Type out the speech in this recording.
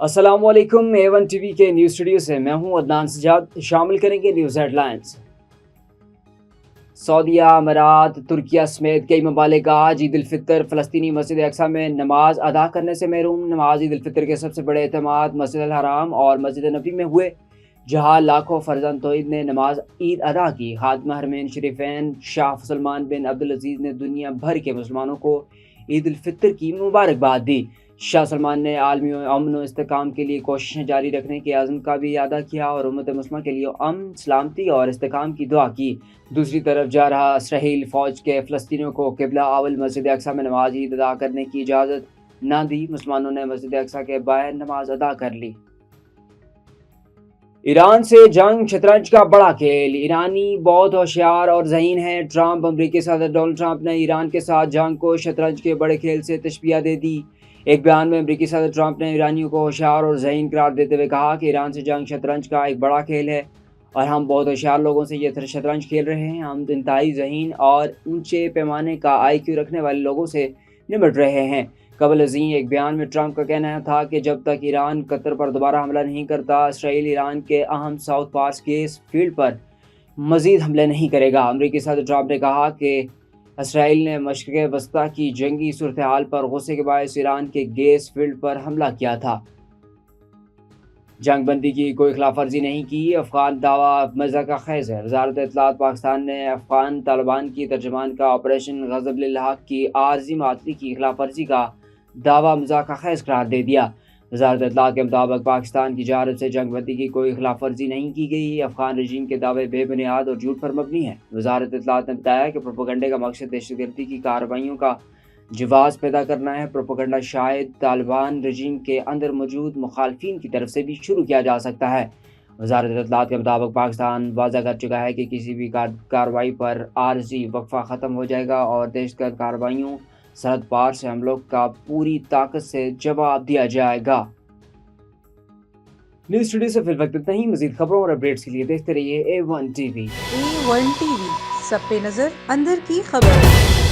अस्सलाम वालेकुम। A1 TV के न्यूज़ स्टूडियो से मैं हूं अदनान सजाद। शामिल करेंगे न्यूज़ हेडलाइंस। सऊदीया, अमारात, तुर्किया समेत कई ममालिक आज ईद उल फितर फ़लस्तीनी मस्जिद अक्सा में नमाज अदा करने से महरूम। नमाज ईद उल फितर के सबसे बड़े एहतमाद मस्जिद अल हराम और मस्जिद नबी में हुए, जहाँ लाखों फर्जंद तौहीद ने नमाज ईद अदा की। खातिमा हरमैन शरीफैन शाह सलमान बिन अब्दुल अजीज़ ने दुनिया भर के मुसलमानों को ईद उल फितर की मुबारकबाद दी। शाह सलमान ने आलमी अमन और इस्तेकाम के लिए कोशिशें जारी रखने के अज़्म का भी अदा किया और उम्मत मुस्लिमा के लिए अमन, सलामती और इस्तेकाम की दुआ की। दूसरी तरफ जा रहा इसराइल फ़ौज के फ़लस्तीनियों को क़िबला अवल मस्जिद अक्सा में नमाज ईद अदा करने की इजाज़त ना दी। मुसलमानों ने मस्जिद अक्सा के बाहर नमाज अदा कर ली। ईरान से जंग, शतरंज का बड़ा खेल। ईरानी बहुत होशियार और ज़हीन है। ट्रंप अमेरिकी सदर डोनाल्ड ट्रंप ने ईरान के साथ जंग को शतरंज के बड़े खेल से तशबीह दे दी। एक बयान में अमेरिकी सदर ट्रंप ने ईरानियों को होशियार और ज़हीन करार देते हुए कहा कि ईरान से जंग शतरंज का एक बड़ा खेल है और हम बहुत होशियार लोगों से ये शतरंज खेल रहे हैं। हम इंतहाई ज़हीन और ऊंचे पैमाने का IQ रखने वाले लोगों से निपट रहे हैं। कबल अज़ीं एक बयान में ट्रंप का कहना था कि जब तक ईरान कतर पर दोबारा हमला नहीं करता, इसराइल ईरान के अहम साउथ पास गैस फील्ड पर मज़ीद हमले नहीं करेगा। अमेरिकी सदर ट्रंप ने कहा कि इसराइल ने मशरिक़ वस्ता की जंगी सूरत हाल पर गुस्से के बायस ईरान के गैस फील्ड पर हमला किया था। जंग बंदी की कोई खिलाफ वर्जी नहीं की। अफ़गान दावा मज़ाक़ ख़ैज़ है। वज़ारत इत्तलाआत पाकिस्तान ने अफ़गान तालिबान की तर्जुमान का ऑपरेशन ग़ज़ब-उल-हक़ की आर्ज़ी मुआतली की खिलाफ वर्जी का दावा मज़ाक़ ख़ैज़ करार दे दिया। वज़ारत इत्तलाआत के मुताबिक पाकिस्तान की जानिब से जंग बंदी की कोई खिलाफ वर्जी नहीं की गई। अफ़गान रजीम के दावे बेबुनियाद और झूठ पर मबनी है। वज़ारत इत्तलाआत ने बताया कि प्रोपेगेंडे का मकसद दहशतगर्दी की कार्रवाइयों का जवाज़ पैदा करना है। प्रोपेगेंडा शायद तालिबान रजीम के अंदर मौजूद मुखालफिन की तरफ से भी शुरू किया जा सकता है। वज़ारत इत्तलाआत के मुताबिक पाकिस्तान वाज़ा कर चुका है कि किसी भी कार्रवाई पर आर्ज़ी वक्फा ख़त्म हो जाएगा और दहशतगर्द कार्रवाइयों, सरहद पार से हमलों का पूरी ताकत से जवाब दिया जाएगा। न्यूज़ स्टूडियो से फिल वक्त इतना ही। मज़ीद खबरों और अपडेट्स के लिए देखते रहिए A1 TV। A1 TV, सब पे नजर, अंदर की खबर।